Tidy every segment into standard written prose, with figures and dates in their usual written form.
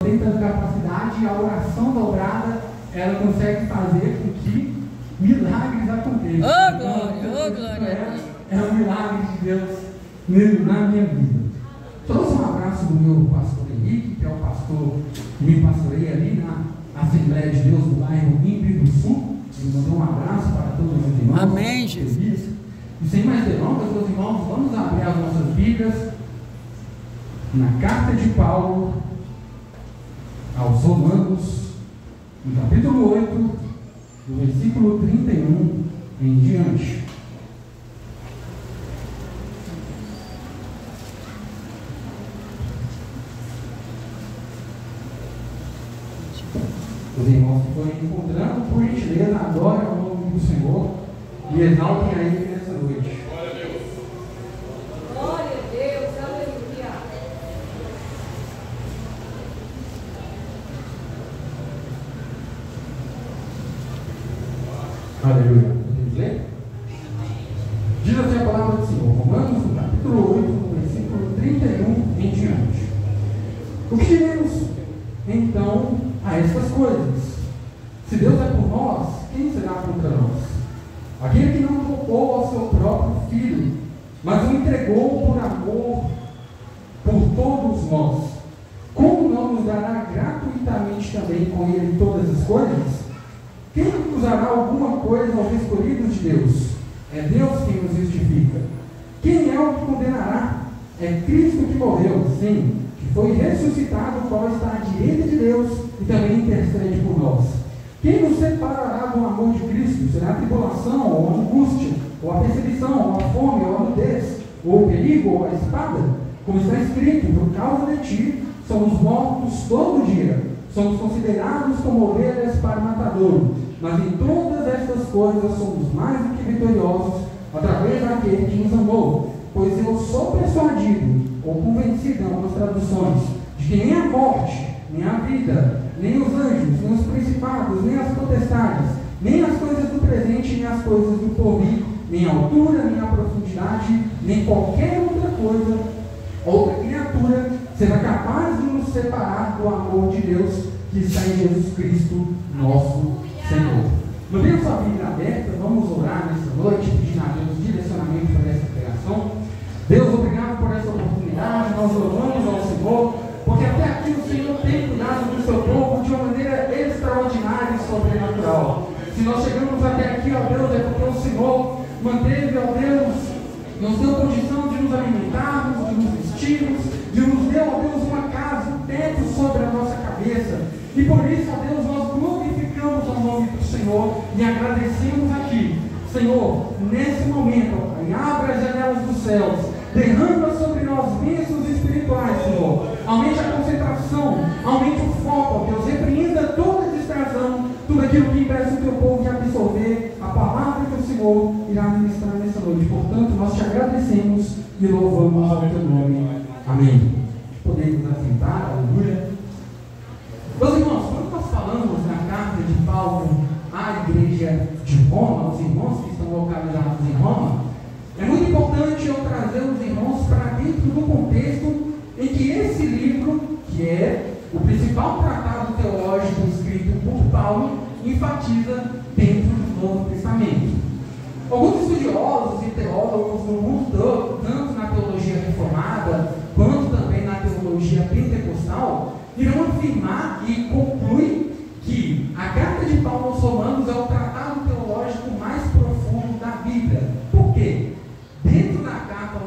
tem tanta capacidade e a oração dobrada, ela consegue fazer com que milagres aconteçam. Oh, glória, oh, glória. É um milagre de Deus na minha vida. Trouxe um abraço do meu pastor Henrique, que é o pastor que me pastoreia ali na Assembleia de Deus do bairro Impe do Sul. Ele mandou um abraço para todos os irmãos. Amém, Jesus. E sem mais delongas, meus irmãos, vamos abrir as nossas Bíblias na carta de Paulo aos Romanos, no capítulo 8, do versículo 31 em diante. Os irmãos que forem encontrando, por gentileza, adorem o nome do Senhor e exaltem a Ele nessa noite. Glória a Deus. Glória a Deus, aleluia. Aleluia. Podemos ler? Diz assim a palavra do Senhor, Romanos, no capítulo 8, no versículo 31 em diante. O que diremos, então, a estas coisas? Se Deus é por nós, quem será contra nós? Aquele que não poupou ao seu próprio Filho, mas o entregou por amor por todos nós, como não nos dará gratuitamente também com Ele todas as coisas? Quem acusará alguma coisa aos escolhidos de Deus? É Deus quem nos justifica. Quem é o que condenará? É Cristo que morreu, sim, que foi ressuscitado, o qual está à direita de Deus e também intercede por nós. Quem nos separará do amor de Cristo? Será a tribulação, ou a angústia, ou a perseguição, ou a fome, ou a nudez, ou o perigo, ou a espada? Como está escrito, por causa de ti, somos mortos todo dia, somos considerados como ovelhas para o matadouro, mas em todas estas coisas somos mais do que vitoriosos, através daquele que nos amou. Pois eu sou persuadido, ou convencido em algumas traduções, de que nem a morte, nem a vida, nem os anjos, nem os principados, nem as potestades, nem as coisas do presente, nem as coisas do porvir, nem a altura, nem a profundidade, nem qualquer outra coisa, outra criatura, será capaz de nos separar do amor de Deus que está em Jesus Cristo, nosso Senhor. Mantenha sua Bíblia aberta, vamos orar nessa noite, pedindo a Deus direcionamento para essa pregação. Deus, obrigado por essa oportunidade, nós louvamos ao Senhor, porque até aqui o Senhor tem cuidado do seu povo de uma maneira extraordinária e sobrenatural. Se nós chegamos até aqui, ó Deus, é porque o Senhor manteve, ó Deus, nos deu condição de nos alimentarmos, de nos vestirmos, de nos deu, ó Deus, uma casa, um teto sobre a nossa cabeça. E por isso, ó Deus, nós glorificamos o nome do Senhor e agradecemos aqui. Senhor, nesse momento, ó Pai, abra as janelas dos céus, derrama sobre nós bênçãos espirituais, Senhor. Aumente a concentração, aumente o foco, ó Deus, repreenda toda distração, tudo aquilo que impede o teu povo de absorver a palavra que o Senhor irá ministrar nessa noite. Portanto, nós te agradecemos e louvamos ao teu nome. Amém. Podemos nos assentar, aleluia. Meus irmãos, quando nós falamos na carta de Paulo à igreja de Roma, os irmãos que estão localizados em Roma, é muito importante eu trazer os irmãos para dentro do contexto em que esse livro, que é o principal tratado teológico escrito por Paulo, enfatiza dentro do Novo Testamento. Alguns estudiosos e teólogos no mundo todo, tanto na teologia reformada, quanto também na teologia pentecostal, irão afirmar e concluir que a carta de Paulo aos Romanos é o tratado teológico mais profundo da Bíblia. Por quê? Dentro da carta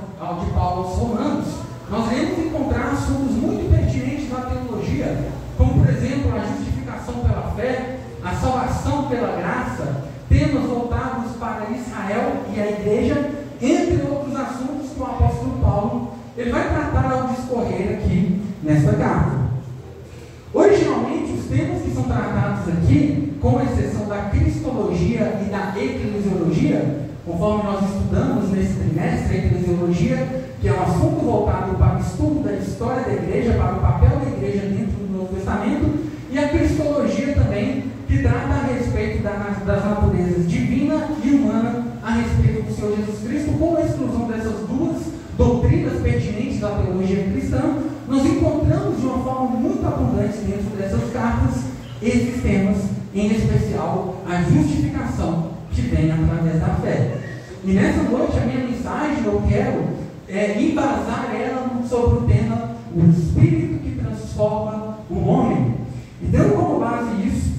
de Paulo aos Romanos, nós iremos encontrar assuntos muito pertinentes na teologia, como por exemplo a justificação pela fé, a salvação pela graça, temas voltados para Israel e a igreja, entre outros assuntos que o apóstolo Paulo ele vai tratar ao discorrer aqui nesta carta. Originalmente, os temas que são tratados aqui, com exceção da cristologia e da eclesiologia, conforme nós estudamos nesse trimestre, a eclesiologia, que é um assunto voltado para o estudo da história da igreja, para o papel da igreja dentro do Novo Testamento, e a cristologia também, que trata a respeito das naturezas divina e humana, a respeito do Senhor Jesus Cristo. Com a exclusão dessas duas doutrinas pertinentes da teologia cristã, nós encontramos de uma forma muito abundante dentro dessas cartas esses temas, em especial a justificação que vem através da fé. E nessa noite a minha mensagem eu quero embasar ela sobre o tema o Espírito que transforma o homem. E tendo como base isso,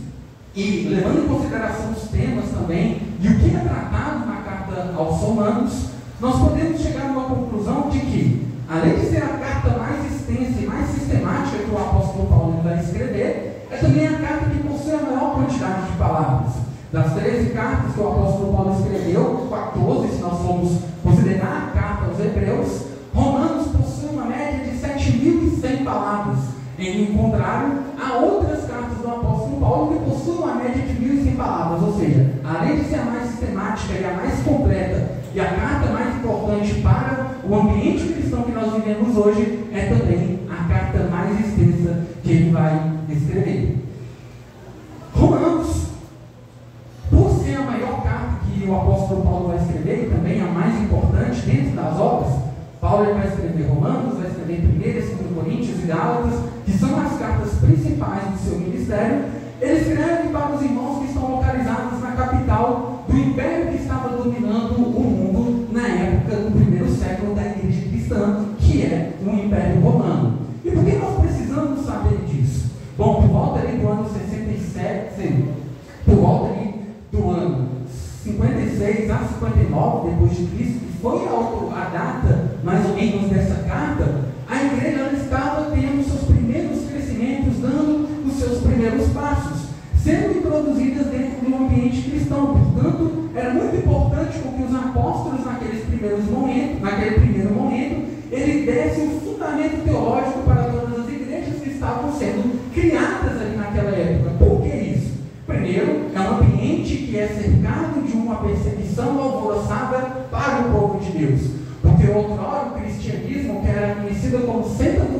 e levando em consideração os temas também, e o que é tratado na carta aos Romanos, nós podemos chegar a uma conclusão de que, além de ser a carta mais extensa e mais sistemática que o apóstolo Paulo vai escrever, é também a carta que possui a maior quantidade de palavras. Das 13 cartas que o apóstolo Paulo escreveu, 14, se nós formos considerar a carta aos Hebreus, Romanos possui uma média de 7.100 palavras, em contrário a outras cartas do apóstolo Paulo que possuem uma média de 1.100 palavras, ou seja, além de ser a mais sistemática e a mais completa e a carta mais importante para o ambiente cristão que nós vivemos hoje, é também a carta mais extensa que ele vai escrever. Romanos, por ser a maior carta que o apóstolo Paulo vai escrever, e também a mais importante dentro das obras, Paulo vai escrever Romanos, vai escrever 1 e 2 Coríntios e Gálatas, que são as cartas principais do seu ministério. Ele escreve para os irmãos que estão localizados na capital do império que estava dominando o mundo na época do primeiro século da igreja cristã, que é o Império Romano. E por que nós precisamos saber disso? Bom, por volta ali do ano 67, por volta ali do ano 56 a 59 depois de Cristo, que foi a data mais ou menos dessa carta, a igreja estava tendo seus primeiros crescimentos, dando os seus primeiros passos, sendo introduzidas dentro do ambiente cristão. Portanto, era muito importante que os apóstolos naquele primeiro momento, eles dessem um fundamento teológico para todas as igrejas que estavam sendo criadas ali naquela época. Por que isso? Primeiro, é um ambiente que é cercado de uma perseguição alvoroçada para o povo de Deus. Porque outrora o cristianismo, que era conhecido como sêntano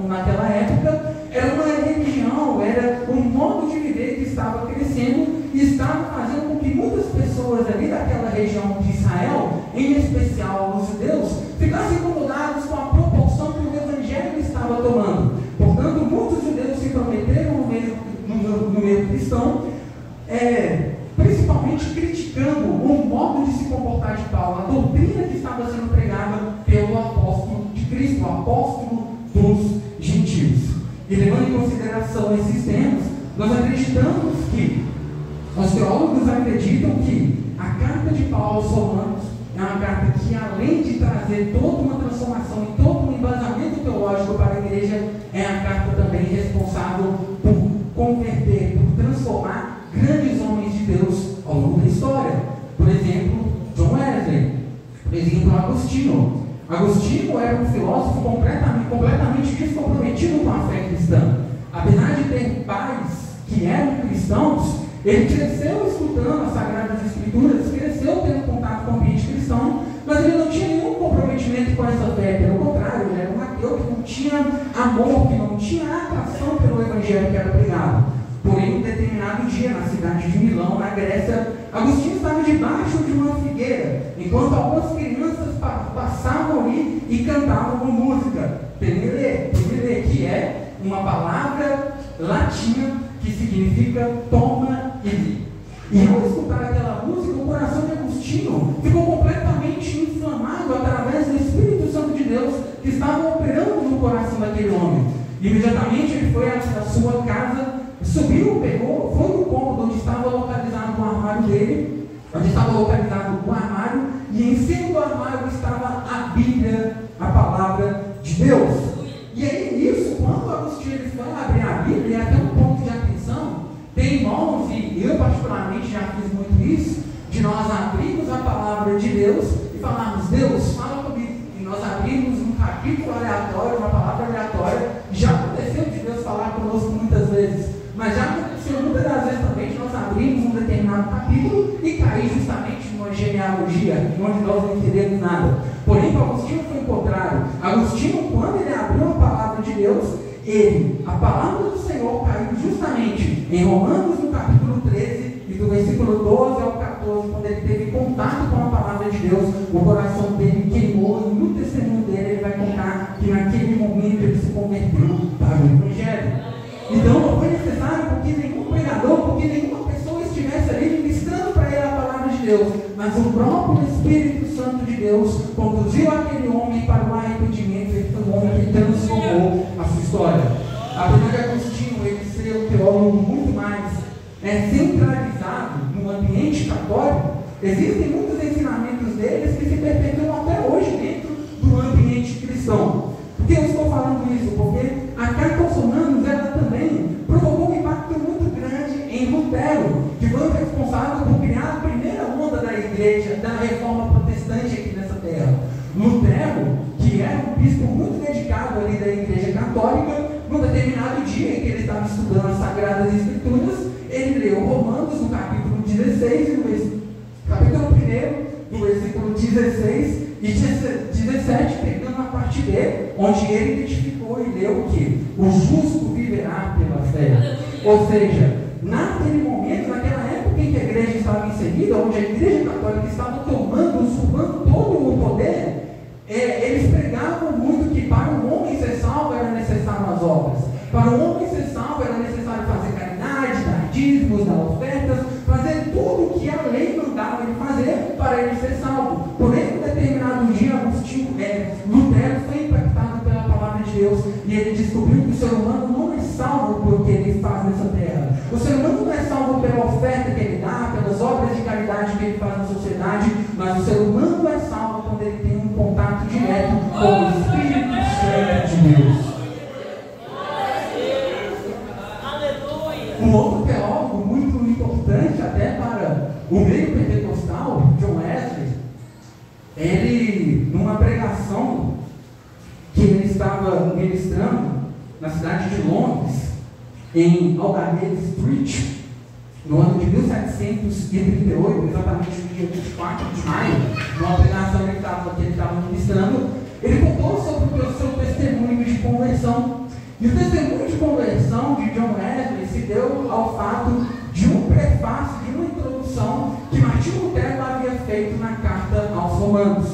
naquela época, era uma religião, era um modo de viver que estava crescendo e estava fazendo com que muitas pessoas ali daquela região de Israel, em especial os judeus, ficassem incomodados com a proporção que o evangelho estava tomando. Portanto, muitos judeus se prometeram no meio cristão, principalmente criticando o modo de se comportar de Paulo, a doutrina que estava sendo pregada pelo apóstolo de Cristo, o apóstolo dos gentios. E levando em consideração esses temas, nós acreditamos que, os teólogos acreditam que a carta de Paulo aos Romanos é uma carta que, além de trazer toda uma transformação e todo um embasamento teológico para a igreja, é a carta também responsável por converter, por transformar grandes homens de Deus ao longo da história. Por exemplo, John Wesley, por exemplo, Agostinho. Agostinho era um filósofo completamente descomprometido com a fé cristã. Apesar de ter pais que eram cristãos, ele cresceu estudando as Sagradas Escrituras, cresceu tendo contato com o ambiente cristão, mas ele não tinha nenhum comprometimento com essa fé. Pelo contrário, ele era um ateu que não tinha amor, que não tinha atração pelo evangelho que era pregado. Porém, um determinado dia, na cidade de Milão, na Grécia, Agostinho estava debaixo de uma figueira, enquanto algumas crianças passavam ali e cantavam uma música, Tenere, que é uma palavra latina que significa toma e vi. E ao escutar aquela música, o coração de Agostinho ficou completamente inflamado através do Espírito Santo de Deus que estava operando no coração daquele homem. Imediatamente ele foi à sua casa, subiu, pegou, foi no cômodo onde estava localizado o armário dele, e em cima do armário estava a Bíblia, a palavra de Deus. E aí nisso, quando Agostinho ele foi abrir a Bíblia, até um ponto de atenção, tem irmãos, e eu particularmente já fiz muito isso, de nós abrirmos a palavra de Deus e falarmos, Deus, fala comigo. E nós abrimos um capítulo aleatório, uma palavra aleatória. Já aconteceu de Deus falar conosco muitas vezes, mas já aconteceu muitas das vezes também de nós abrirmos um determinado capítulo e cair justamente numa genealogia, onde nós não entendemos nada. Porém, para Agostinho foi o contrário. Agostinho, quando ele abriu a palavra de Deus, a palavra do Senhor caiu justamente em Romanos, no capítulo 13, e do versículo 12 ao 14, quando ele teve contato com a palavra de Deus, o coração dele queimou, e no testemunho dele ele vai contar que naquele momento ele se converteu para o Evangelho. Então, porque nenhuma pessoa estivesse ali ministrando para ele a palavra de Deus, mas o próprio Espírito Santo de Deus conduziu aquele homem para o arrependimento. Ele foi um homem que transformou a sua história. Apesar de Agostinho ele ser um teólogo muito mais centralizado no ambiente católico, existem muitos ensinamentos deles que se perpetuam até hoje dentro do ambiente cristão. Por que eu estou falando isso? Porque a carta aos Romanos, ela também provocou um impacto muito grande em Lutero, que foi o responsável por criar a primeira onda da igreja, da reforma protestante aqui nessa terra. Lutero, que era um bispo muito dedicado ali da igreja católica, num determinado dia em que ele estava estudando as Sagradas Escrituras, ele leu Romanos no capítulo 16, capítulo 1, no versículo 16 e 17, pegando a parte B, onde ele identificou e leu o que? O justo viverá pela fé. Ou seja, naquele momento, naquela época em que a igreja estava inserida, onde a igreja católica estava tomando, usurpando todo o poder, eles pregavam muito que para o homem ser salvo era necessário as obras. Para o homem ser salvo era necessário fazer caridade, dar dízimos, dar ofertas, fazer tudo o que a lei mandava ele fazer para ele ser salvo. Porém, em determinado dia, Lutero foi impactado pela palavra de Deus e ele descobriu que o ser humano não é salvo pelo que ele faz nessa terra. O ser humano não é salvo pela oferta que ele dá, pelas obras de caridade que ele faz na sociedade, mas o ser humano é salvo quando ele tem um contato direto com o Espírito Santo de Deus. Um outro teólogo muito importante até para o meio pentecostal, John Wesley, ele, numa pregação que ele estava ministrando na cidade de Londres, em Aldgate Street, no ano de 1738, exatamente no dia 24 de maio, numa pregação que ele estava ministrando, ele contou sobre o seu testemunho de conversão. E o testemunho de conversão de John Wesley se deu ao fato de um prefácio, de uma introdução que Martinho Lutero havia feito na carta aos Romanos.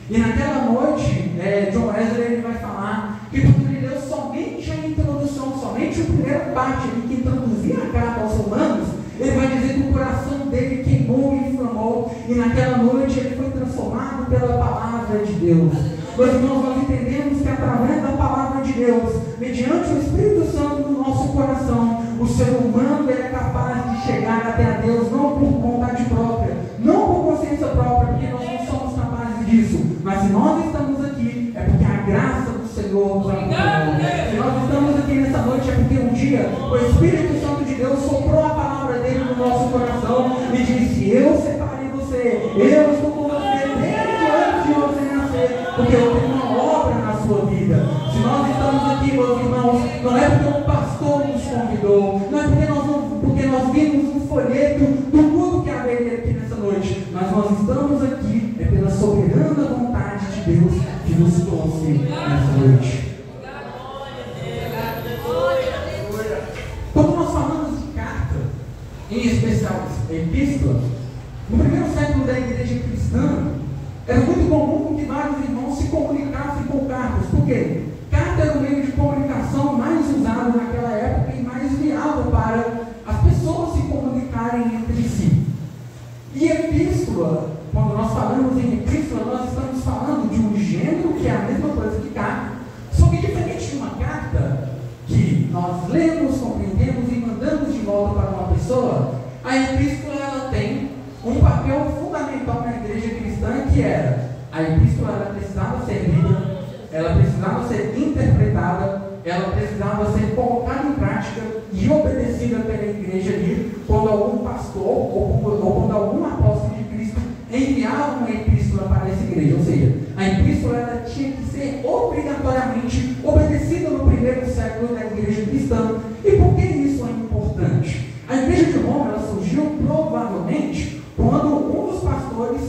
E naquela noite, John Wesley ele vai falar que quando ele leu somente a introdução, somente a primeira parte que introduzia a carta aos Romanos, ele vai dizer que o coração dele queimou e inflamou, e naquela noite ele foi transformado pela palavra de Deus. Meus irmãos, nós entendemos que através da palavra de Deus, mediante o Espírito Santo no nosso coração, o ser humano ele é capaz de chegar até a Deus, não por vontade própria, não por consciência própria, porque nós não somos capazes disso, mas se nós estamos aqui, é porque a graça do Senhor nos acompanhou. Se nós estamos aqui nessa noite, é porque um dia o Espírito Santo de Deus soprou a palavra dele no nosso coração e disse: eu separei você, eu estou com você desde antes de você nascer, porque eu tenho uma obra na sua vida. Se nós estamos aqui, meus irmãos, não é porque um pastor nos convidou, não é porque nós vimos um folheto do mundo que haveria aqui nessa noite, mas nós estamos aqui pela soberana vontade de Deus que nos trouxe nessa noite. Quando nós falamos de carta, em especial epístola, no primeiro século da igreja cristã, era muito comum que vários irmãos se comunicassem com cartas. Por quê? Carta era o meio de comunicação mais usado naquela época e mais viável para as pessoas se comunicarem entre si. E epístola, quando nós falamos em epístola, nós estamos falando de um gênero que é a mesma coisa que carta, só que diferente de uma carta que nós lemos, compreendemos e mandamos de volta para uma pessoa, a epístola ela tem um papel fundamental na igreja cristã, que era a epístola ela precisava ser lida, ela precisava ser interpretada, ela precisava ser colocada em prática e obedecida pela igreja ali, quando algum pastor ou quando algum apóstolo de Cristo enviava uma epístola para essa igreja. Ou seja, a epístola ela tinha que ser obrigatoriamente obedecida no primeiro século da igreja cristã. E por que isso é importante? A igreja de Roma ela surgiu provavelmente quando um dos pastores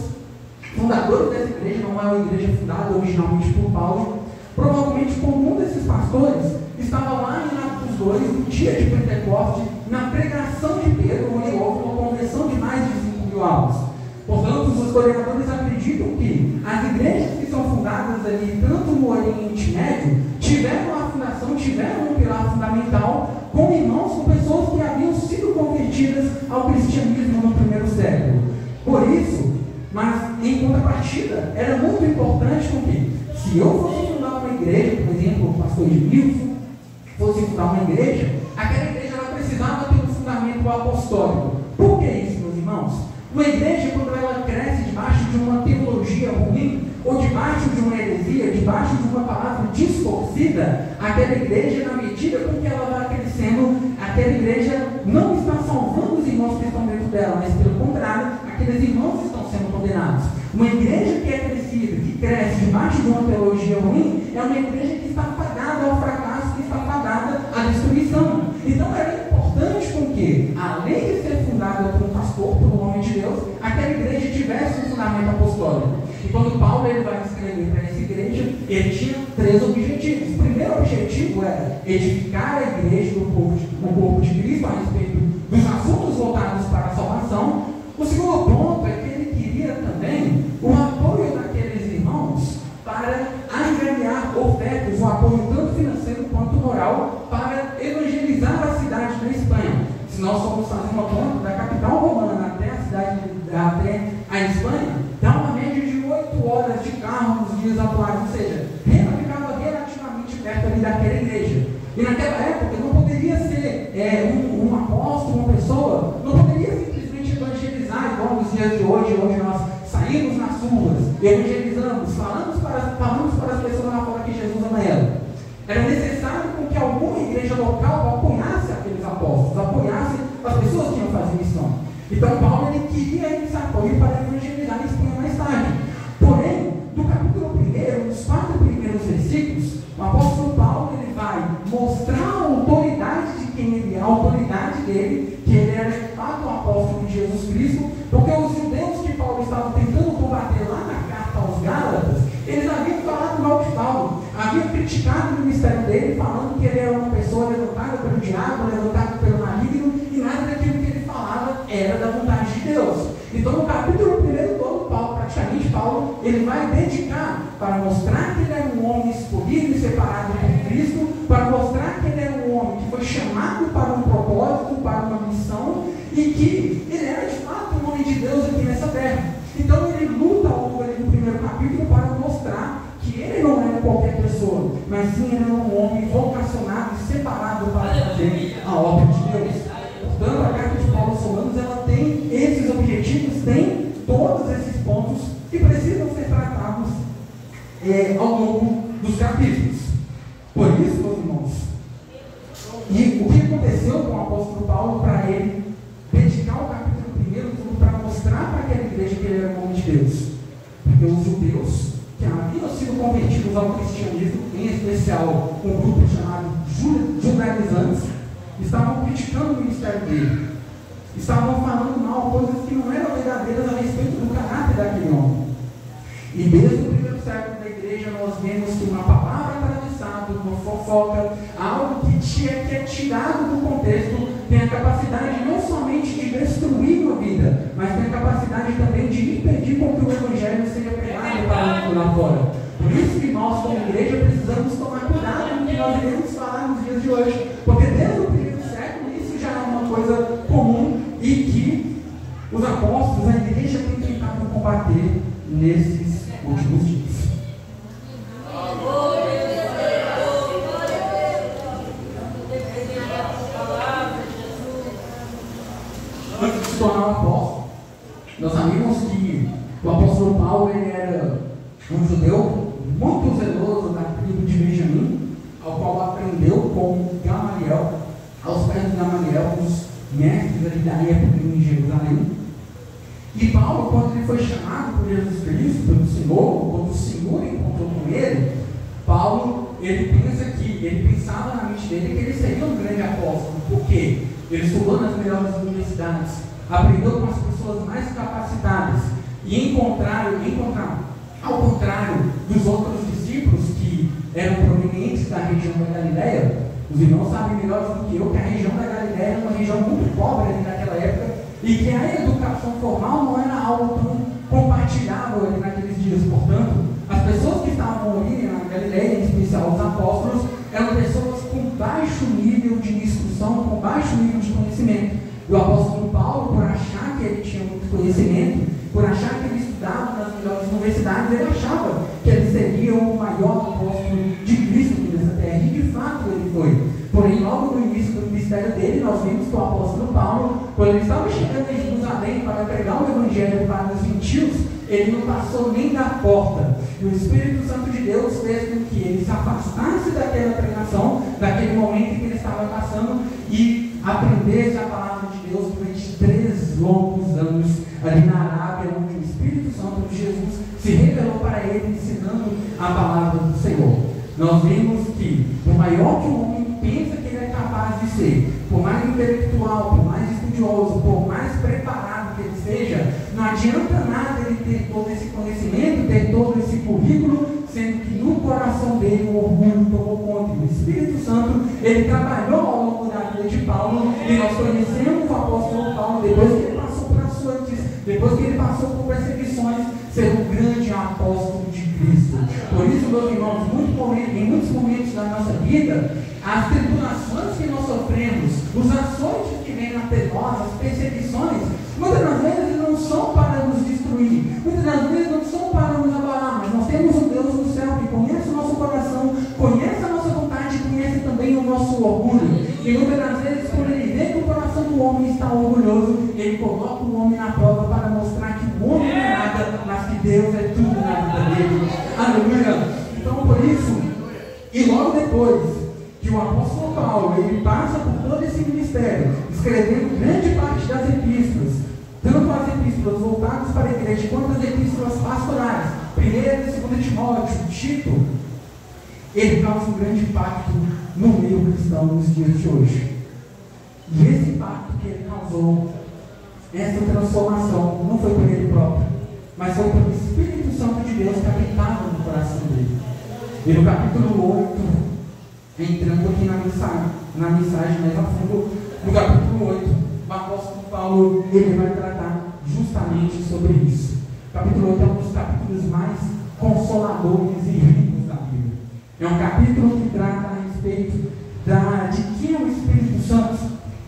fundadores dessa igreja, não é uma igreja fundada originalmente por Paulo, provavelmente quando um desses pastores estava lá em Atos 2, no dia de Pentecostes, na pregação de Pedro, onde houve uma conversão de mais de 5.000 almas. Portanto, os historiadores acreditam que as igrejas que são fundadas ali, tanto no Oriente Médio, tiveram a fundação, tiveram um pilar fundamental com irmãos são pessoas que haviam sido convertidas ao cristianismo no primeiro século. Por isso, mas em contrapartida, era muito importante que, se eu fosse fundar uma igreja, por exemplo, o pastor Edmilson fosse fundar uma igreja, aquela igreja ela precisava ter um fundamento apostólico. Por que isso, meus irmãos? Uma igreja, quando ela cresce debaixo de uma teologia ruim, ou debaixo de uma heresia, debaixo de uma palavra distorcida, aquela igreja, na medida com que ela vai crescendo, aquela igreja não está salvando os irmãos que estão dentro dela, mas pelo contrário, aqueles irmãos estão sendo condenados. Uma igreja que é crescida, que cresce debaixo de uma teologia ruim, é uma igreja que está fadada ao fracasso, que está fadada à destruição. Então era importante com que, além de ser fundada por um pastor, por um homem de Deus, aquela igreja tivesse um fundamento apostólico. E quando Paulo ele vai escrever para essa igreja, ele tinha 3 objetivos. O primeiro objetivo era edificar a igreja do corpo de Cristo a respeito dos assuntos voltados para a salvação. O segundo ponto é que ele queria também o apoio daqueles irmãos para angariar ofertas, um apoio tanto financeiro quanto moral, para evangelizar a cidade da Espanha. Se nós formos fazer uma conta da capital romana até a cidade, até a Espanha, dá uma média de 8 horas de carro nos dias atuais, ou seja, ficava relativamente perto ali daquela igreja. E naquela época não poderia ser um apóstolo, uma pessoa, não poderia simplesmente evangelizar igual nos dias de hoje, onde nós saímos nas ruas, evangelizamos, falamos para as pessoas lá fora que Jesus ama ela. Era necessário com que alguma igreja local apoiasse aqueles apóstolos, apoiasse as pessoas que iam fazer missão. Então Paulo ele queria esse apoio para evangelizar a Espanha mais tarde. Porém, do capítulo 1, nos 4 primeiros versículos, o apóstolo Paulo ele vai mostrar a autoridade de quem ele é, a autoridade dele, que ele era de fato o apóstolo de Jesus Cristo, porque os judeus que Paulo estava tentando combater lá na carta aos Gálatas, eles haviam falado mal de Paulo, haviam criticado o ministério dele, falando que ele era uma pessoa levantada pelo diabo, levantada pelo maligno, e nada daquilo que ele falava era da vontade de Deus. Então, no capítulo 1 todo, Paulo, ele vai dedicar para mostrar que ele era um homem escolhido e separado por Cristo, para mostrar que ele era um homem que foi chamado para um propósito, para uma missão, e que ele era de fato um homem de Deus aqui nessa terra. Então, ele luta ao longo do primeiro capítulo para mostrar que ele não era qualquer pessoa, mas sim ele era um homem vocacionado e separado para fazer a obra de Deus. Portanto, a carta de Paulo aos Romanos, ela tem esses objetivos, tem todos esses pontos que precisam ser tratados ao longo dos capítulos. Por isso, meus irmãos, e o que aconteceu com o apóstolo Paulo para ele dedicar o capítulo 1 para mostrar para aquela igreja que ele era um homem de Deus? Porque os judeus que haviam sido convertidos ao cristianismo, em especial um grupo chamado judaizantes, estavam criticando o ministério dele, estavam falando mal, coisas que não eram verdadeiras a respeito do caráter daquele homem. E desde o primeiro século da igreja nós vemos que uma palavra atravessada, uma fofoca, algo que é tirado do contexto, tem a capacidade não somente de destruir uma vida, mas tem a capacidade também de impedir com que o evangelho seja pregado para lá fora. Por isso que nós, como igreja, precisamos tomar cuidado com o que nós iremos falar nos dias de hoje, porque desde o primeiro século isso já é uma coisa comum e que os apóstolos, a igreja tem tentado combater nesses últimos dias. Antes de se tornar um apóstolo, nós sabemos que o apóstolo Paulo ele era um judeu muito zeloso da tribo de Benjamim, ao qual aprendeu com Gamaliel, aos pés de Gamaliel, os mestres ali da época em Jerusalém. E Paulo, quando ele foi chamado por Jesus Cristo, pelo Senhor, quando o Senhor encontrou com ele, Paulo, ele pensava na mente dele que ele seria um grande apóstolo. Por quê? Ele estudou nas melhores universidades, aprendeu com as pessoas mais capacitadas, e ao contrário dos outros discípulos que eram provenientes da região da Galileia, os irmãos sabem melhor do que eu que a região da Galileia era uma região muito pobre ali naquela época, e que a educação formal não era algo tão compartilhável ali naqueles dias. Portanto, as pessoas que estavam ali na Galileia, em especial os apóstolos, eram pessoas com baixo nível de instrução, com baixo conhecimento. E o apóstolo Paulo, por achar que ele tinha muito conhecimento, por achar que ele estudava nas melhores universidades, ele achava que ele seria o maior apóstolo de Cristo aqui nessa terra, e de fato ele foi. Porém, logo no início do ministério dele, nós vimos que o apóstolo Paulo, quando ele estava chegando em Jerusalém para pregar o evangelho para os gentios, ele não passou nem da porta. E o Espírito Santo de Deus fez com que ele se afastasse daquela pregação, daquele momento em que ele estava passando, e aprendesse a palavra de Deus durante 3 longos anos ali na Arábia, onde o Espírito Santo de Jesus se revelou para ele, ensinando a palavra do Senhor. Nós vimos que, por maior que o homem pensa que ele é capaz de ser, por mais intelectual, por mais estudioso, por mais preparado que ele seja, não adianta nada ele ter todo esse conhecimento, ter todo esse currículo, sendo que no coração dele o orgulho tomou conta. O Espírito Santo, ele trabalhou ao longo da vida de Paulo, e nós conhecemos o apóstolo Paulo depois que ele passou por açoites, depois que ele passou por perseguições, ser um grande apóstolo de Cristo. Por isso, meus irmãos, em muitos momentos da nossa vida, as tribulações que nós sofremos, os açoites que vêm até nós, as perseguições, muitas das vezes não são para nos destruir, muitas das vezes não são para nos abalar, mas nós temos um Deus no céu que conhece o nosso coração, conhece a nossa vontade, conhece também o nosso orgulho. E muitas das vezes, quando ele vê que o coração do homem está orgulhoso, ele coloca o homem na prova para mostrar que o homem não é nada, mas que Deus é tudo na vida dele. Aleluia! Então, por isso, e logo depois que o apóstolo Paulo, ele passa por todo esse ministério, escrevendo grande parte das epístolas, tanto as epístolas voltadas para a igreja, quanto as epístolas pastorais, 1ª e 2ª Timóteo, Tito, ele causa um grande impacto no meio cristão nos dias de hoje. E esse impacto que ele causou, essa transformação, não foi por ele próprio, mas foi pelo Espírito Santo de Deus que habitava no coração dele. E no capítulo 8, entrando aqui na mensagem mais a fundo, no capítulo 8, o apóstolo Paulo, ele vai tratar justamente sobre isso. O capítulo 8 é um dos capítulos mais consoladores e ricos da Bíblia. É um capítulo que trata a respeito de quem é o Espírito Santo,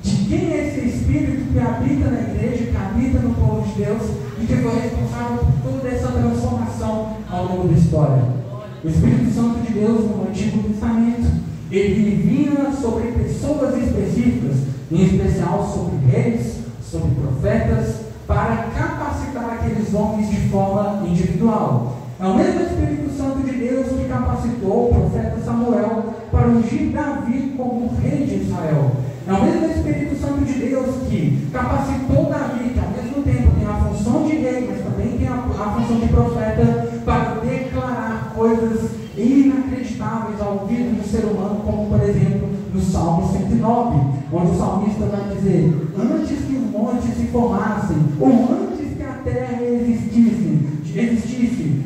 de quem é esse Espírito que habita na igreja, que habita no povo de Deus e que foi responsável por toda essa transformação ao longo da história. O Espírito Santo de Deus no Antigo Testamento, ele vinha sobre pessoas específicas, em especial sobre reis, sobre profetas, para capacitar aqueles homens de forma individual. É o mesmo Espírito Santo de Deus que capacitou o profeta Samuel para ungir Davi como rei de Israel. É o mesmo Espírito Santo de Deus que capacitou Davi, que ao mesmo tempo tem a função de rei, mas também tem a função de profeta, para declarar coisas inacreditáveis ao ouvido do ser humano, como por exemplo no Salmo 109, onde o salmista vai dizer: antes que os montes se formassem, ou antes que a terra existisse,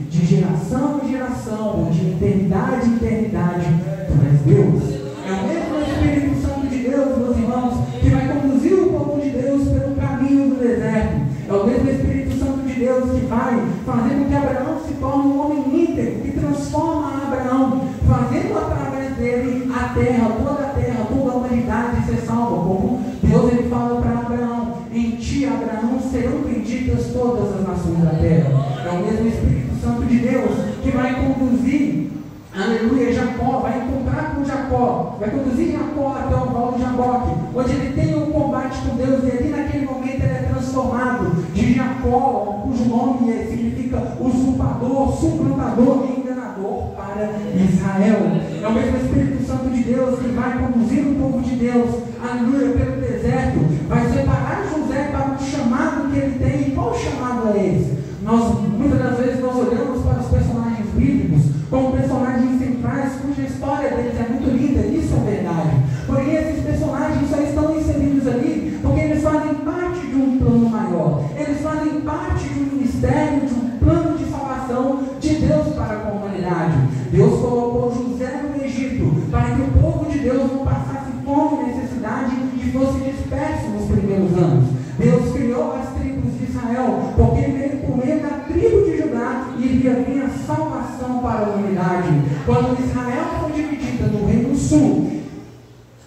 de geração em geração, ou de eternidade em eternidade, tu és Deus. É o mesmo Espírito Santo de Deus, meus irmãos, que vai conduzir o povo de Deus pelo caminho do deserto. É o mesmo Espírito Santo de Deus que vai fazer com que Abraão se torne um homem íntegro, que transforma Abraão, fazendo através dele a terra, toda a humanidade ser salva. Como Deus ele fala para Abraão: em ti, Abraão, serão benditas todas as nações da terra. É o mesmo Espírito Santo de Deus que vai conduzir, aleluia, Jacó, vai encontrar com Jacó, vai conduzir Jacó até o val de Jaboque, onde ele tem um combate com Deus, e ali naquele momento ele é transformado de Jacó, cujo nome significa usurpador, suplantador e enganador, para Israel. É o mesmo Espírito Santo de Deus que vai conduzir o povo de Deus, aleluia, pelo deserto, vai separar José para o chamado que ele tem. E qual chamado é esse? Muitas das vezes nós olhamos para os personagens bíblicos como personagens centrais, cuja história deles é muito linda, isso é verdade. Porém, esses personagens só estão inseridos ali porque eles fazem parte de um plano maior. Eles fazem parte de um ministério, de um plano de salvação de Deus para a humanidade. Deus colocou José no Egito para que o povo de Deus não passasse fome e necessidade e fosse disperso nos primeiros anos. Deus criou as tribos de Israel porque por meio da tribo de Judá iria vir a salvação para a humanidade. Quando Israel foi dividida no reino sul,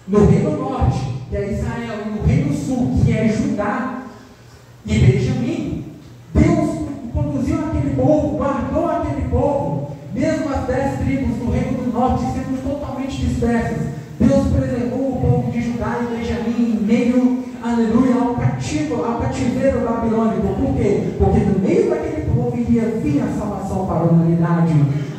no reino norte, que é Israel, e no reino sul, é Judá e Benjamim. Deus conduziu aquele povo, guardou aquele povo, mesmo as 10 tribos do reino do norte sendo totalmente dispersas. Deus preservou o povo de Judá e Benjamim em meio, aleluia, ao cativeiro babilônico. Por quê? Porque no meio daquele povo iria vir a salvação para a humanidade.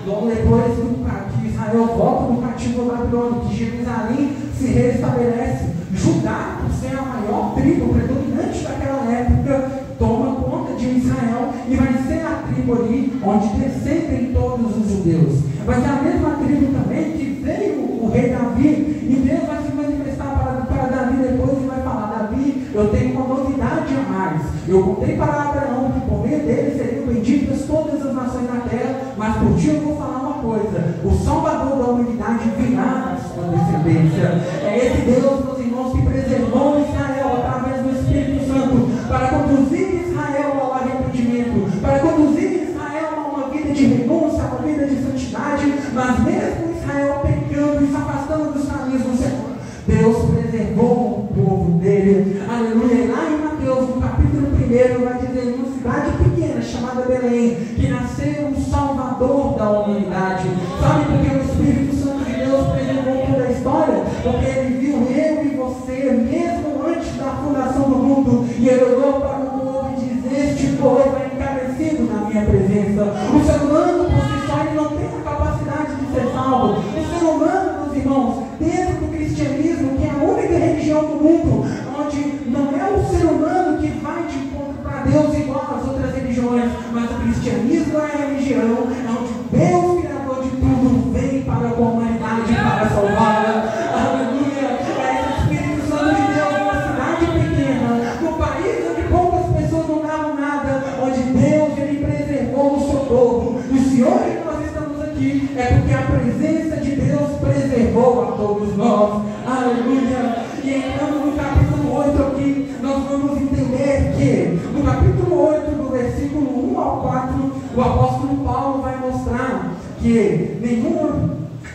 Logo depois que Israel volta do cativo babilônico, que Jerusalém se restabelece, Judá, por ser a maior tribo predominante daquela época, toma conta de Israel e vai ser a tribo ali onde descendem todos os judeus. Vai ser a mesma tribo também que veio o rei Davi, e Deus vai se manifestar para Davi depois e vai falar: Davi, eu tenho uma novidade a mais. Eu contei para Abraão que por meio dele seriam benditas todas as nações da terra, mas por ti eu vou falar uma coisa: o Salvador da humanidade virá na sua descendência. É esse Deus, meus irmãos, que preservou Israel através do Espírito Santo para conduzir Israel ao arrependimento, para conduzir Israel a uma vida de renúncia, a uma vida de santidade. Mas mesmo Israel pecando e se afastando dos caminhos do Senhor, Deus preservou o povo dele. Aleluia. E lá em Mateus, no capítulo 1, vai dizer: em uma cidade pequena chamada Belém, que nasceu o Salvador da humanidade. Sabe por que o Espírito Santo de Deus preservou toda a história? Porque ele viu eu e você, mesmo antes da fundação do mundo, e ele olhou para o povo e diz: este povo é encarecido na minha presença. O ser humano, por si só, ele não tem a capacidade de ser salvo. O ser humano, meus irmãos, dentro do cristianismo, que é a única religião do mundo onde não é o ser humano que vai de encontro para Deus igual às outras religiões, mas o cristianismo é a religião onde Deus, Criador de tudo, vem para a humanidade para salvá-la. Aleluia. É esse Espírito Santo de Deus numa cidade pequena, num país onde poucas pessoas não davam nada, onde Deus, ele preservou o seu povo. E se hoje nós estamos aqui, é porque a presença de Deus preservou a todos nós. Aleluia. E entrando no capítulo 8 aqui, nós vamos entender que no capítulo 8, do versículo 1 ao 4, o apóstolo Paulo vai mostrar que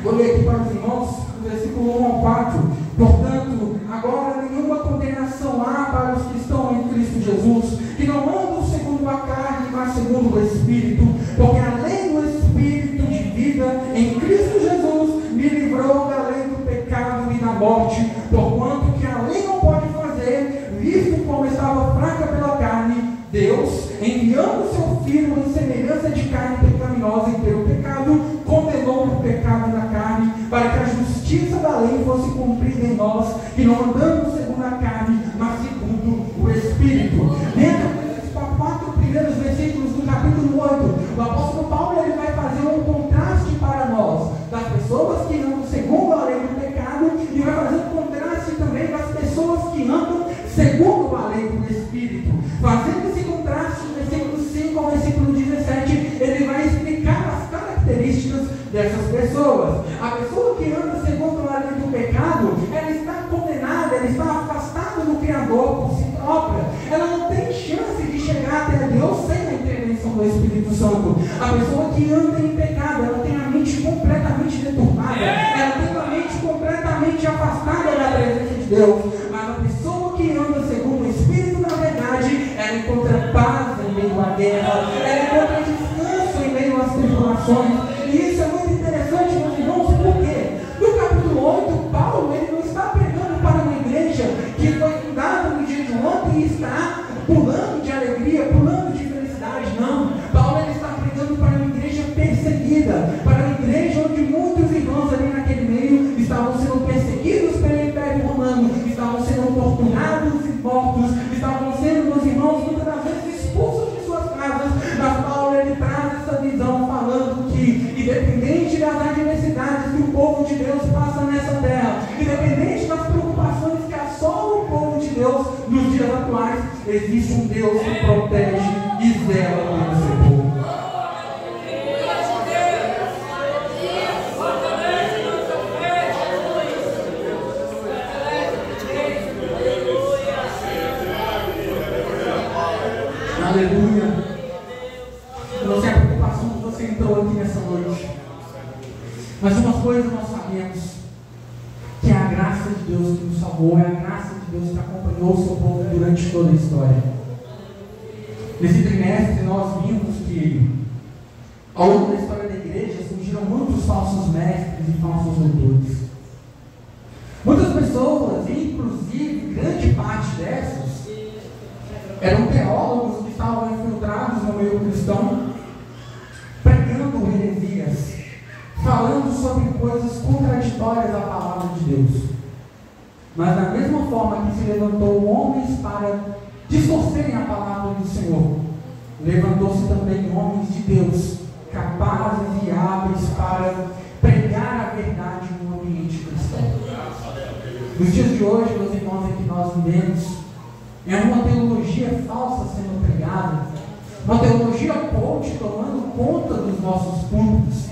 vou ler aqui para os irmãos, do versículo 1 ao 4, portanto, agora nenhuma condenação há para os que estão em Cristo Jesus, que não andam segundo a carne, mas segundo o Espírito, porque a lei do Espírito de vida em Cristo Jesus me livrou da lei do pecado e da morte, porquanto que a lei não pode fazer, visto como estava fraca pela carne, Deus, enviando seu Filho em semelhança de carne pecaminosa e pelo pecado, condenou o pecado na carne, para que a justiça da lei fosse cumprida em nós, que não andamos segundo a carne, mas segundo o Espírito. Dentro desses 4 primeiros versículos do capítulo 8, o apóstolo Paulo ele vai fazer um contraste para nós, das pessoas que andam segundo a lei do pecado, e vai fazer um contraste também das pessoas que andam segundo a lei do Espírito. Fazendo esse contraste, do versículo 5 ao versículo 17, ele vai explicar as características dessas pessoas. A pessoa que anda segundo a lei do pecado, ela está condenada, ela está afastada do Criador por si própria. Ela não tem chance de chegar até Deus sem a intervenção do Espírito Santo. A pessoa que anda em pecado, ela tem a mente completamente deturpada, ela tem a mente completamente afastada da presença de Deus. Mas a pessoa que anda segundo o Espírito, na verdade, ela encontra paz em meio à guerra, ela encontra descanso em meio às tribulações. E isso é muito interessante, meus irmãos, porque no capítulo 8, Paulo ele não está pregando para uma igreja que foi fundada no dia de ontem e está pulando de alegria, pulando de felicidade. Não, Paulo ele está pregando para uma igreja perseguida, para uma igreja onde muitos irmãos ali naquele meio estavam sendo perseguidos pelo Império Romano, estavam sendo torturados e mortos, estavam sendo, meus irmãos, muitas das vezes expulsos de suas casas. Mas Paulo ele traz essa visão falando que, independente das adversidades que o povo de Deus passa nessa terra, independente das preocupações que assolam o povo de Deus nos dias atuais, existe um Deus que protege e zela pelo seu povo. Aleluia. Eu não sei a preocupação que você entrou aqui nessa noite, mas uma coisa nós sabemos, que é a graça de Deus que nos salvou, é a graça de Deus que acompanhou guardou o seu povo durante toda a história. Nesse trimestre nós vimos que ao longo da história da igreja surgiram muitos falsos mestres e falsos doutores. Muitas pessoas, inclusive grande parte dessas, eram teólogos que estavam infiltrados no meio cristão, pregando heresias, falando sobre coisas contraditórias à palavra de Deus. Mas da mesma forma que se levantou homens para distorcerem a palavra do Senhor, levantou-se também homens de Deus, capazes e hábeis para pregar a verdade no ambiente cristão. Nos dias de hoje, meus irmãos, em que nós vivemos, é uma teologia falsa sendo pregada, uma teologia coach tomando conta dos nossos púlpitos,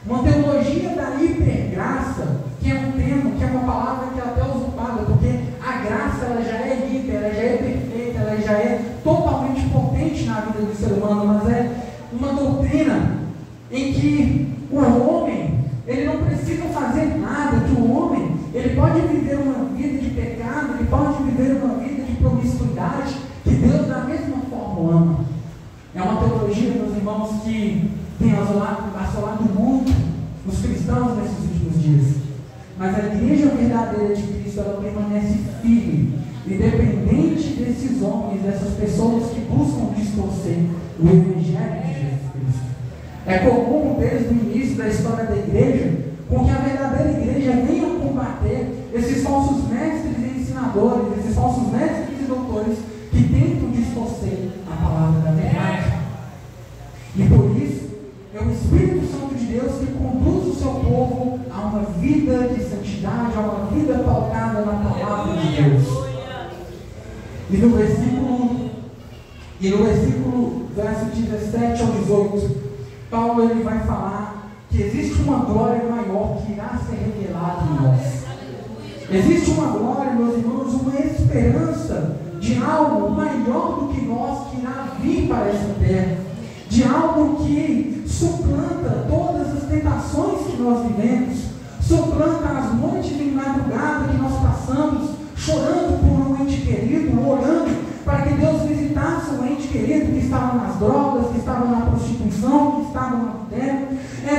uma teologia da hipergraça, que é um termo, que é uma palavra que é até usurpada, porque a graça ela já é hiper, ela já é perfeita, ela já é totalmente potente na vida do ser humano, mas é uma doutrina em que o homem, ele não precisa fazer nada, que o homem, ele pode viver uma vida de pecado, ele pode viver uma vida de promiscuidade, que Deus da mesma forma o ama. É uma teologia, meus irmãos, que tem assolado muito os cristãos nesses últimos dias. Mas a igreja verdadeira de Cristo, ela permanece firme, independente desses homens, dessas pessoas que buscam distorcer o Evangelho de Jesus Cristo. É comum, desde o início da história da igreja, com que a verdadeira igreja venha combater esses falsos mestres e ensinadores, esses falsos mestres e doutores que tentam distorcer a palavra da verdade. E por isso, é o Espírito Santo de Deus que conduz o seu povo a uma vida de santidade, a uma vida pautada na palavra de Deus. E no versículo verso 17 ao 18, Paulo ele vai falar que existe uma glória maior que irá ser revelada em nós. Existe uma glória, meus irmãos, uma esperança de algo maior do que nós que irá vir para essa terra, de algo que suplanta todas as tentações que nós vivemos, suplanta as noites de madrugada que nós passamos, chorando por um ente querido, orando para que Deus visitasse um ente querido que estava nas drogas, que estava na prostituição, que estava no adultério.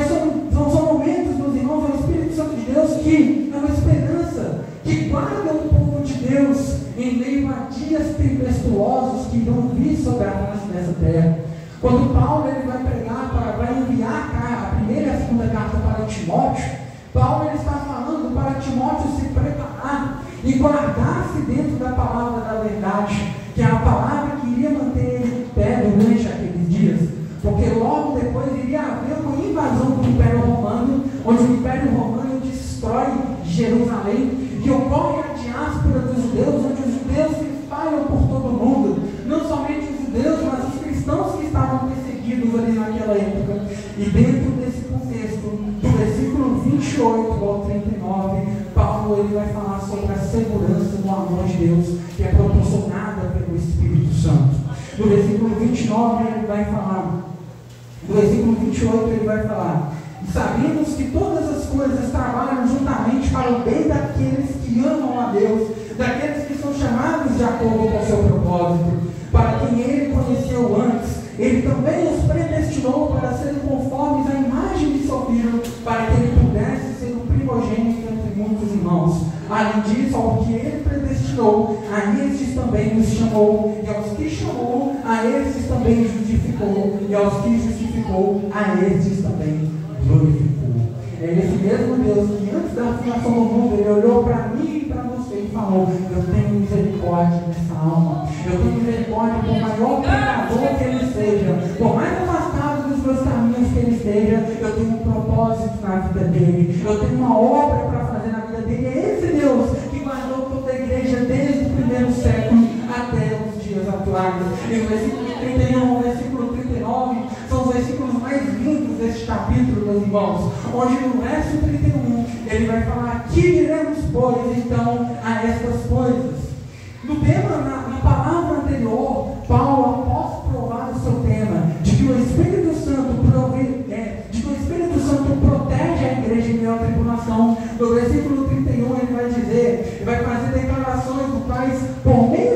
São momentos, meus irmãos, do Espírito Santo de Deus que é uma esperança que guarda o povo de Deus em meio a dias tempestuosos que irão vir sobre a face dessa terra. Quando Paulo ele vai pregar, vai enviar a primeira e a segunda carta para Timóteo, Paulo ele está falando para Timóteo se preparar e guardar-se dentro da palavra da verdade, que é a palavra que iria manter ele em pé durante aqueles dias, porque logo depois iria haver uma invasão do Império Romano, onde o Império Romano destrói Jerusalém e ocorre a diáspora dos judeus, onde os judeus se espalham por todo o mundo, não somente os judeus, mas os cristãos que estavam perseguidos ali naquela época. E dentro desse contexto, do versículo 28 ao 39, Paulo ele vai falar sobre a segurança do amor de Deus, que é proporcionada pelo Espírito Santo. No versículo 29 ele vai falar, no versículo 28 ele vai falar: sabemos que todas as coisas trabalham juntamente para o bem daqueles que amam a Deus, daqueles que são chamados de acordo com o seu propósito, para quem ele conheceu antes, ele também os predestinou para serem conformes à imagem de seu filho, para que ele pudesse ser o primogênito entre muitos irmãos. Além disso, ao que ele predestinou, a estes também os chamou, e aos que chamou, a estes também justificou, e aos que justificou, a estes também glorificou. É esse mesmo Deus que antes da fundação do mundo, ele olhou para mim e para você e falou: eu tenho misericórdia dessa alma, eu tenho misericórdia por maior pecador que ele seja, por mais afastado dos meus caminhos que ele esteja, eu tenho um propósito na vida dele, eu tenho uma obra para fazer na vida dele. É esse Deus que guardou toda a igreja desde o primeiro século até os dias atuais. E o versículo 31 ao versículo 39 são os versículos mais lindos deste capítulo, meus irmãos, onde no verso 31 ele vai falar: que diremos, pois, então, a estas coisas? No tema, na palavra anterior, Paulo, após provar o seu tema de que o Espírito Santo protege a igreja em meio à tribulação, no versículo 31 ele vai dizer, vai fazer declarações do quais, por meio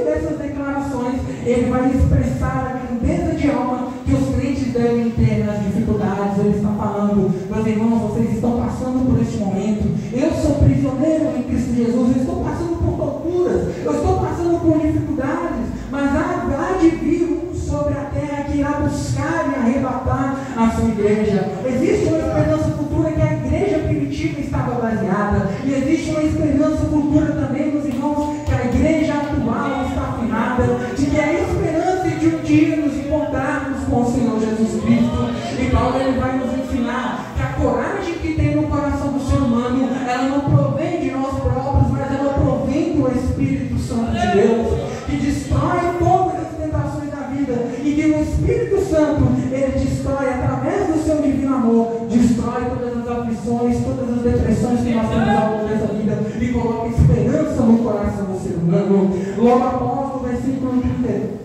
expressar a grandeza de alma que os crentes devem ter nas dificuldades. Ele está falando, meus irmãos, vocês estão passando por este momento. Eu sou prisioneiro em Cristo Jesus, eu estou passando por torturas, eu estou passando por dificuldades, mas há de vir um sobre a terra que irá buscar e arrebatar a sua igreja. Existe uma esperança futura que a igreja primitiva estava baseada, e existe uma esperança futura também, meus irmãos, que a igreja atual está afinada, de que a esperança de um dia nos encontrarmos com o Senhor Jesus Cristo. E Paulo ele vai nos ensinar que a coragem que tem no coração do ser humano, ela não provém de nós próprios, mas ela provém do Espírito Santo de Deus, que destrói todas as tentações da vida, e que o Espírito Santo, ele destrói através do seu divino amor, destrói todas as aflições, todas as depressões que nós temos ao longo dessa vida, e coloca esperança no coração do ser humano. Logo após, no versículo 31,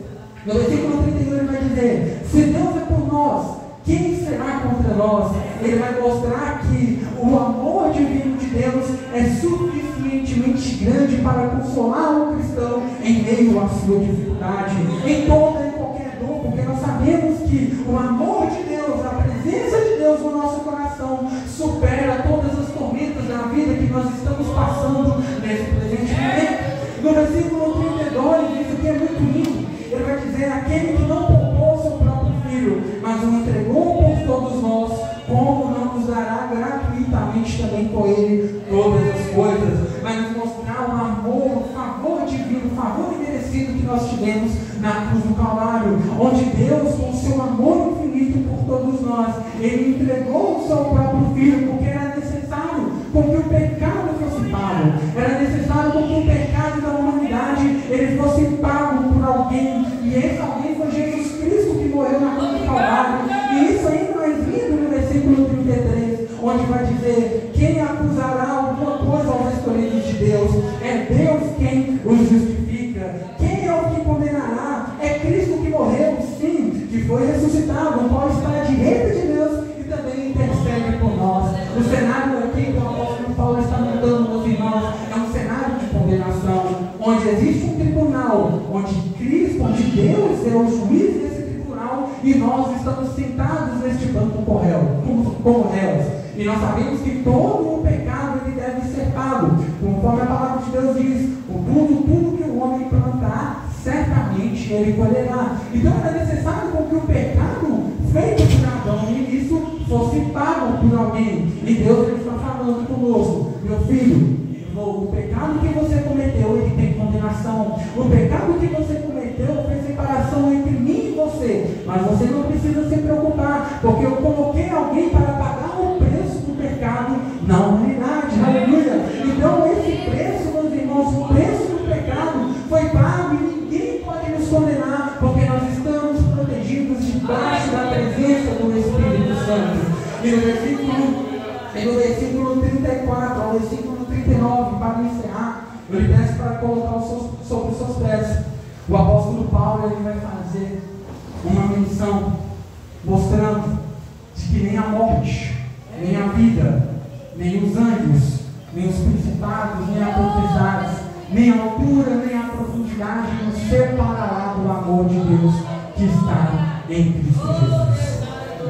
ele vai dizer: se Deus é por nós, quem será contra nós? Ele vai mostrar que o amor divino de Deus é suficientemente grande para consolar o cristão em meio à sua dificuldade, em toda e qualquer dor, porque nós sabemos que o amor de Deus, a presença de Deus no nosso coração, supera todas as tormentas da vida que nós estamos passando nesse presente momento. No versículo 32, isso aqui é muito lindo. Ele vai dizer: aquele que não poupou seu próprio filho, mas o entregou por todos nós, como não nos dará gratuitamente também com ele todas as coisas? Vai nos mostrar o amor, o favor divino, o favor imerecido que nós tivemos na cruz do Calvário, onde Deus, com seu amor infinito por todos nós, ele entregou o seu próprio filho, porque era necessário com que o pecado fosse pago, era necessário com que o pecado da humanidade ele fosse pago por alguém, e esse alguém foi Jesus Cristo, que morreu na cruz do Calvário. E isso ainda mais lindo no versículo 33, onde vai dizer: quem acusará alguma coisa aos escolhidos de Deus? É Deus quem os justifica. Quem é o que condenará? É Cristo que morreu, sim, que foi ressuscitado, o qual está à direita de Deus e também intercede por nós. O cenário aqui que o apóstolo Paulo está montando, meus irmãos, é um cenário de condenação, onde existe um tribunal, onde Cristo, onde Deus é o juiz desse tribunal, e nós estamos sentados neste banco como réus. E nós sabemos que todo o pecado ele deve ser pago, conforme a palavra de Deus diz: tudo que o homem plantar, certamente ele colherá. Então era necessário com que o pecado feito por Adão no início fosse pago por alguém. E Deus ele está falando conosco: meu filho, o pecado que você cometeu, ele tem condenação. O pecado que você cometeu fez separação entre mim e você. Mas você não precisa se preocupar, porque eu coloquei alguém para pagar o preço do pecado na humanidade. Aleluia! Então esse preço, meus irmãos, o preço do pecado foi pago, e ninguém pode nos condenar, porque nós estamos protegidos debaixo da presença do Espírito Santo. E no versículo 34 ao versículo 39, para encerrar, eu lhe peço para colocar sobre os seus pés. O apóstolo Paulo ele vai fazer uma menção, mostrando de que nem a morte, nem a vida, nem os anjos, nem os principados, nem as potestades, nem a altura, nem a profundidade nos separará do amor de Deus que está em Cristo Jesus.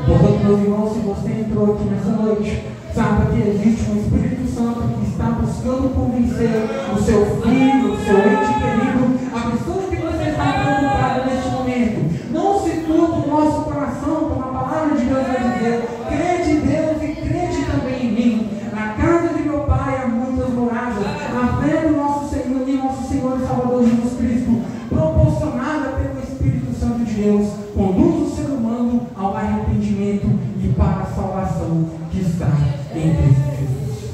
Portanto, meus irmãos, se você entrou aqui nessa noite, saiba que existe um Espírito Santo que está buscando convencer o seu filho, o seu ente querido, a pessoa que você está preocupado neste momento. Não se turbe o nosso coração, como a palavra de Deus vai dizer: crede em Deus e crede também em mim. Na casa de meu Pai há muitas moradas. A fé do nosso Senhor e Salvador Jesus Cristo, proporcionada pelo Espírito Santo de Deus, conduz o ser humano ao arrependimento e para a salvação que está em Cristo Jesus.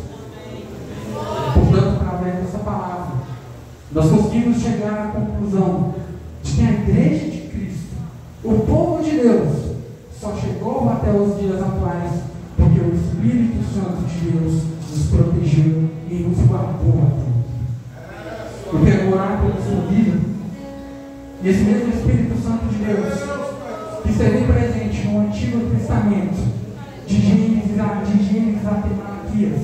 Portanto, através dessa palavra, nós conseguimos chegar à conclusão de que a igreja de Cristo, o povo de Deus, só chegou até os dias atuais porque o Espírito Santo de Deus nos protegeu e nos guardou a tempo. Eu quero orar pela sua vida, e esse mesmo Espírito Santo de Deus que esteve presente no Antigo Testamento, de Gênesis até Malaquias,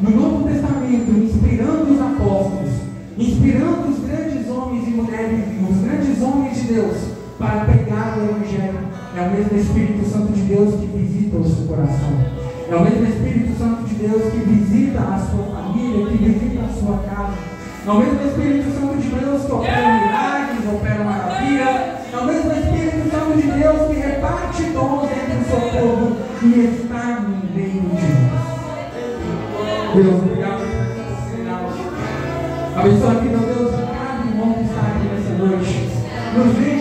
no Novo Testamento, inspirando os apóstolos, inspirando os grandes homens e mulheres, os grandes homens de Deus, para pregar o Evangelho. É o mesmo Espírito Santo de Deus que visita o seu coração. É o mesmo Espírito Santo de Deus que visita a sua família, que visita a sua casa. É o mesmo Espírito Santo de Deus que opera milagres, opera maravilhas. É o mesmo Espírito Santo de Deus que reparte dons entre o seu povo e está no meio de nós. Deus, obrigado por esse sinal. Abençoa aqui, meu Deus, cada irmão que está aqui nessa noite. Nos